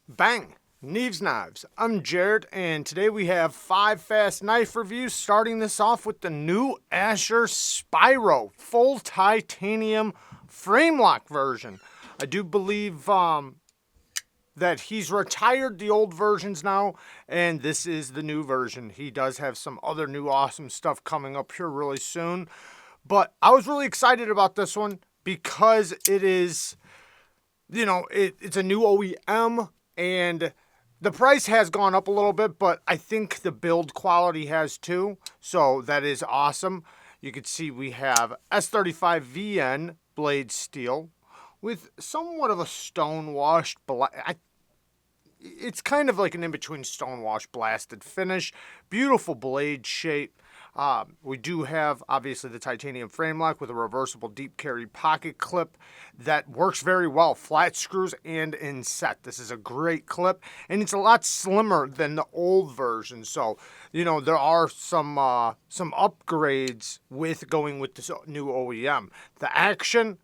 Bang! Neeves Knives. I'm Jared, and today we have 5 fast knife reviews, starting this off with the new Asher Spyderro full titanium frame lock version. I do believe that he's retired the old versions now, and this is the new version. He does have some other new awesome stuff coming up here really soon, but I was really excited about this one because it is, it's a new OEM, and the price has gone up a little bit, but I think the build quality has too, so that is awesome. You can see we have S35VN blade steel with somewhat of a stone-washed it's kind of like an in-between stone-washed blasted finish. Beautiful blade shape. We do have, obviously, the titanium frame lock with a reversible deep carry pocket clip that works very well. Flat screws and inset. This is a great clip, and it's a lot slimmer than the old version. So, there are some upgrades with going with this new OEM. The action,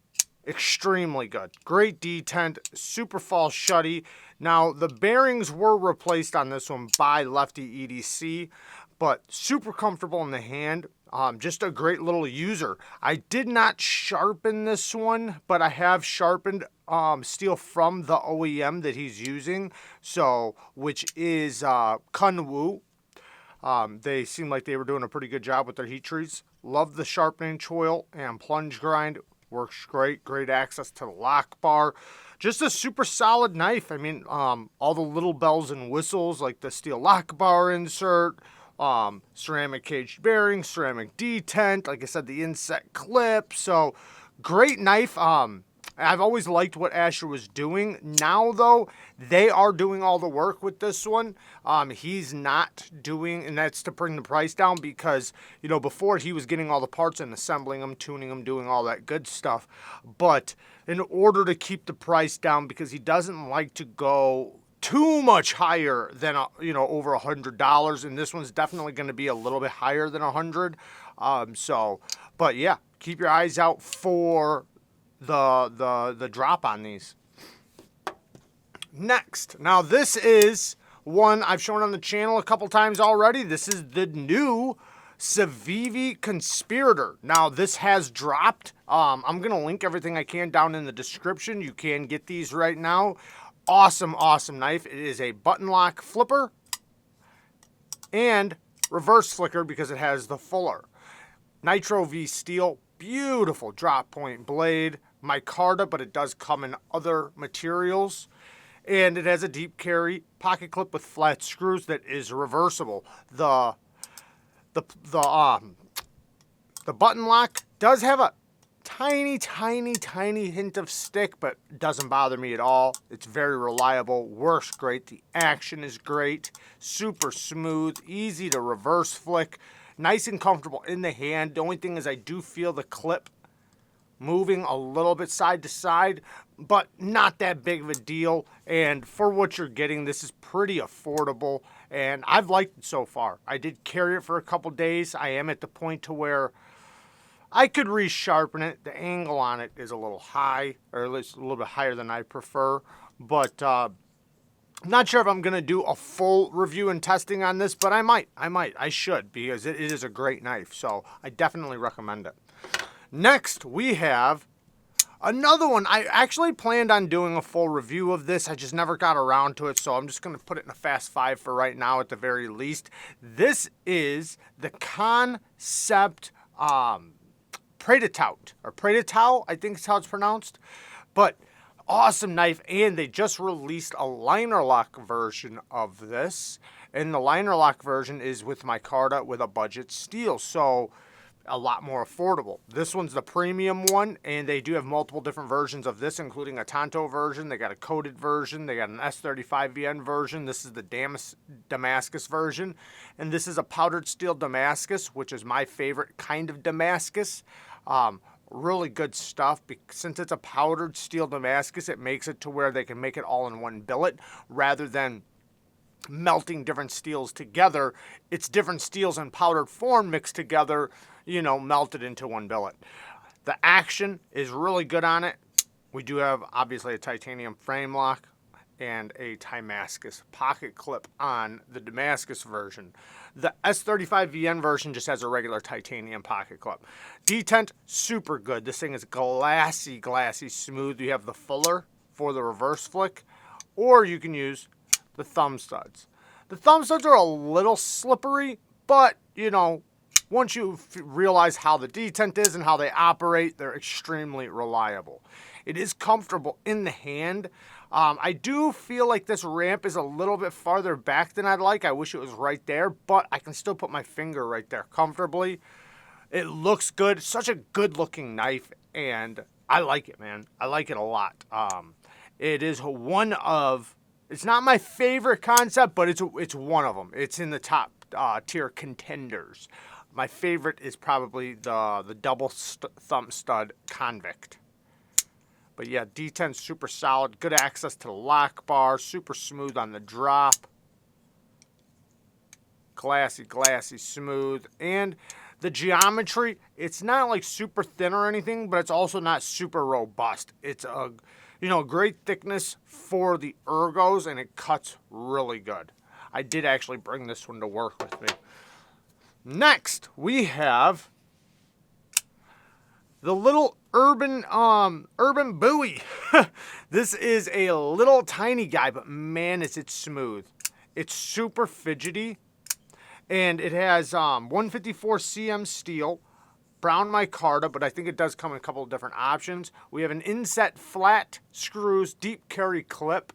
extremely good. Great detent, super fall shutty. Now, the bearings were replaced on this one by Lefty EDC, but super comfortable in the hand. Just a great little user. I did not sharpen this one, but I have sharpened steel from the OEM that he's using, which is Kunwu. They seem like they were doing a pretty good job with their heat treats. Love the sharpening choil and plunge grind. Works great. Great access to the lock bar. Just a super solid knife. I mean, all the little bells and whistles like the steel lock bar insert, ceramic caged bearing, ceramic detent, like I said, the inset clip. So great knife. I've always liked what Asher was doing. Now, though, they are doing all the work with this one. He's not doing, and that's to bring the price down because, before he was getting all the parts and assembling them, tuning them, doing all that good stuff. But in order to keep the price down, because he doesn't like to go too much higher than, over $100, and this one's definitely going to be a little bit higher than $100. But yeah, keep your eyes out for the drop on these. Next, now this is one I've shown on the channel a couple times already. This is the new CIVIVI Conspirator. Now this has dropped. I'm gonna link everything I can down in the description. You can get these right now. Awesome knife. It is a button lock flipper and reverse flicker because it has the fuller. Nitro V steel, beautiful drop point blade. Micarta, but it does come in other materials. And it has a deep carry pocket clip with flat screws that is reversible. The button lock does have a tiny hint of stick, but doesn't bother me at all. It's very reliable, works great. The action is great, super smooth, easy to reverse flick, nice and comfortable in the hand. The only thing is I do feel the clip moving a little bit side to side, but not that big of a deal. And for what you're getting, this is pretty affordable, and I've liked it so far. I did carry it for a couple days. I am at the point to where I could resharpen it. The angle on it is a little high, or at least a little bit higher than I prefer, but I'm not sure if I'm going to do a full review and testing on this, but I should, because it is a great knife, so I definitely recommend it. Next, we have another one. I actually planned on doing a full review of this. I just never got around to it, so I'm just going to put it in a fast 5 for right now at the very least. This is the CONSPIRITOR, or PRETATOUT, I think is how it's pronounced. But awesome knife, and they just released a liner lock version of this. And the liner lock version is with micarta with a budget steel, so a lot more affordable. This one's the premium one, and they do have multiple different versions of this, including a Tonto version. They got a coated version. They got an S35VN version. This is the Damascus version, and this is a powdered steel Damascus, which is my favorite kind of Damascus. Really good stuff. Since it's a powdered steel Damascus, it makes it to where they can make it all in one billet rather than melting different steels together. It's different steels in powdered form mixed together, melted into one billet. The action is really good on it. We do have, obviously, a titanium frame lock. and a Damascus pocket clip on the Damascus version. The S35VN version just has a regular titanium pocket clip. Detent, super good. This thing is glassy smooth. You have the fuller for the reverse flick, or you can use the thumb studs. The thumb studs are a little slippery, but, you know, once you realize how the detent is and how they operate, they're extremely reliable. It is comfortable in the hand. I do feel like this ramp is a little bit farther back than I'd like. I wish it was right there, but I can still put my finger right there comfortably. It looks good. It's such a good looking knife, and I like it, man. I like it a lot. It is one of, it's not my favorite concept, but it's one of them. It's in the top tier contenders. My favorite is probably the double thumb stud convict. But yeah, D10's super solid. Good access to the lock bar. Super smooth on the drop. Glassy smooth. And the geometry, it's not like super thin or anything, but it's also not super robust. It's a, you know, great thickness for the ergos, and it cuts really good. I did actually bring this one to work with me. Next, we have the little urban buoy. This is a little tiny guy, but man, is it smooth. It's super fidgety, and it has 154 cm steel, brown micarta, but I think it does come in a couple of different options. We have an inset flat screws deep carry clip.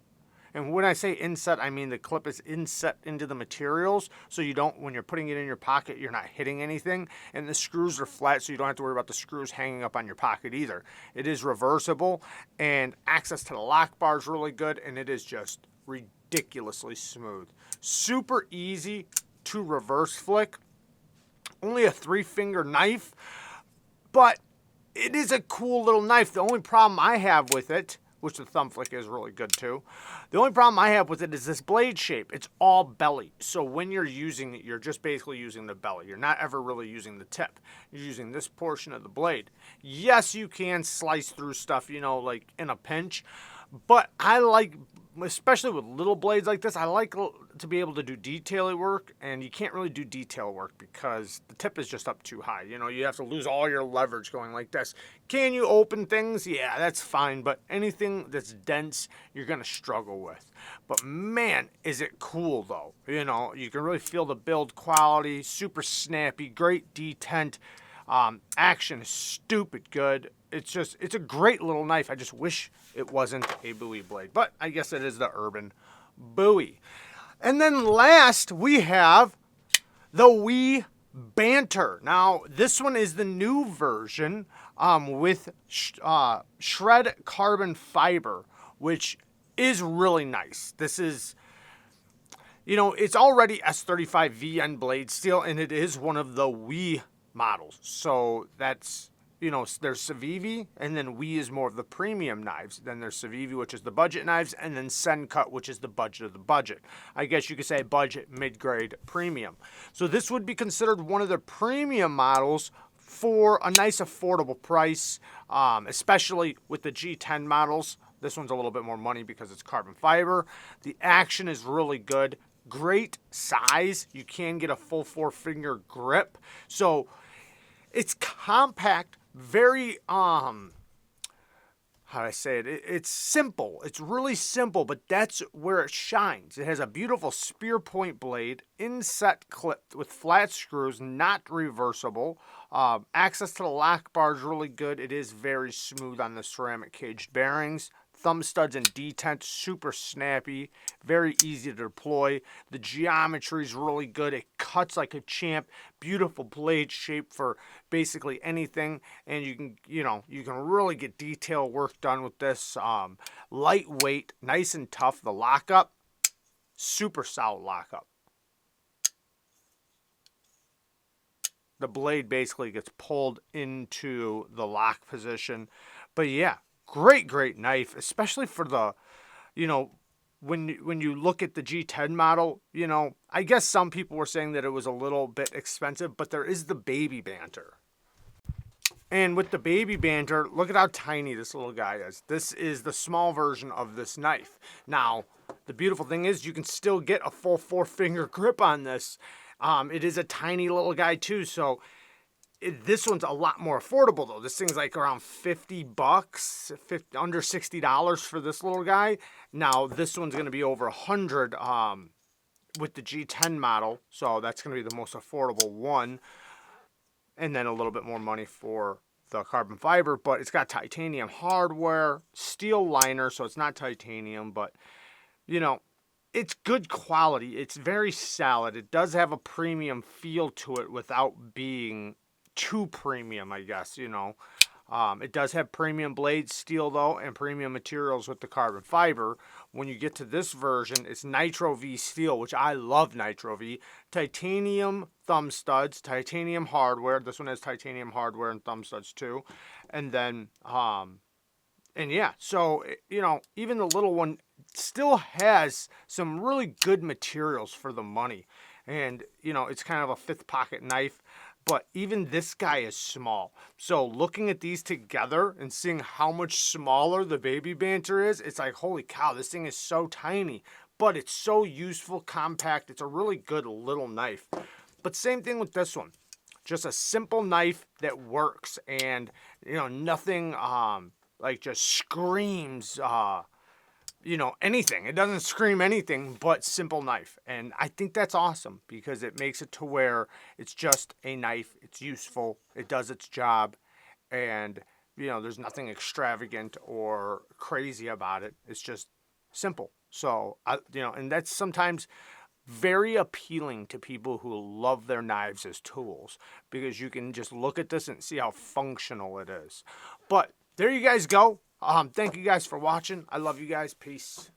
And when I say inset, I mean the clip is inset into the materials, so you don't, when you're putting it in your pocket, you're not hitting anything. And the screws are flat, so you don't have to worry about the screws hanging up on your pocket either. It is reversible, and access to the lock bar is really good, and it is just ridiculously smooth. Super easy to reverse flick. Only a 3-finger knife, but it is a cool little knife. The only problem I have with it, which the thumb flick is really good too. The only problem I have with it is this blade shape. It's all belly. So when you're using it, you're just basically using the belly. You're not ever really using the tip. You're using this portion of the blade. Yes, you can slice through stuff, you know, like in a pinch. But I like, especially with little blades like this, I like to be able to do detail work, and you can't really do detail work because the tip is just up too high. You know, you have to lose all your leverage going like this. Can you open things? Yeah, that's fine, but anything that's dense, you're going to struggle with. But man, is it cool though. You know, you can really feel the build quality, super snappy, great detent. Action is stupid good. It's a great little knife. I just wish it wasn't a buoy blade, but I guess it is the urban buoy. And then last we have the BANTER. Now this one is the new version with shred carbon fiber, which is really nice. This is, you know, it's already S35VN blade steel, and it is one of the models. So that's, you know, there's CIVIVI, and then is more of the premium knives. Then there's CIVIVI, which is the budget knives, and then Sencut, which is the budget of the budget. I guess you could say budget, mid-grade, premium. So this would be considered one of the premium models for a nice affordable price, especially with the G10 models. This one's a little bit more money because it's carbon fiber. The action is really good. Great size. You can get a full 4-finger grip. So it's compact, very, how do I say it? It's simple. It's really simple, but that's where it shines. It has a beautiful spear point blade, inset clip with flat screws, not reversible. Access to the lock bar is really good. It is very smooth on the ceramic caged bearings. Thumb studs and detent, super snappy, very easy to deploy. The geometry is really good. It cuts like a champ. Beautiful blade shape for basically anything, and you can really get detail work done with this. Lightweight, nice and tough. The lockup, super solid lockup. The blade basically gets pulled into the lock position, but yeah. Great knife, especially for the, you know, when you look at the G10 model, you know, I guess some people were saying that it was a little bit expensive, but there is the baby BANTER. And with the baby BANTER, look at how tiny this little guy is. This is the small version of this knife. Now, the beautiful thing is you can still get a full 4-finger grip on this. It is a tiny little guy too, so this one's a lot more affordable though. This thing's like around 50 bucks, under $60 for this little guy. Now this one's going to be over 100 with the G10 model, so that's going to be the most affordable one. And then a little bit more money for the carbon fiber, but it's got titanium hardware, steel liner, so it's not titanium, but you know, it's good quality. It's very solid. It does have a premium feel to it without being too premium, I guess, you know. It does have premium blade steel, though, and premium materials with the carbon fiber. When you get to this version, it's Nitro V steel, which I love Nitro V. Titanium thumb studs, titanium hardware. This one has titanium hardware and thumb studs, too. And then, and yeah, so, you know, even the little one still has some really good materials for the money. And, you know, it's kind of a fifth pocket knife. But even this guy is small. So looking at these together and seeing how much smaller the baby Banter is, it's like, holy cow, this thing is so tiny. But it's so useful, compact. It's a really good little knife. But same thing with this one. Just a simple knife that works. And, you know, nothing like just screams you know, anything. It doesn't scream anything but simple knife. And I think that's awesome because it makes it to where it's just a knife. It's useful. It does its job. And, you know, there's nothing extravagant or crazy about it. It's just simple. So, you know, and that's sometimes very appealing to people who love their knives as tools because you can just look at this and see how functional it is. But there you guys go. Thank you guys for watching. I love you guys. Peace.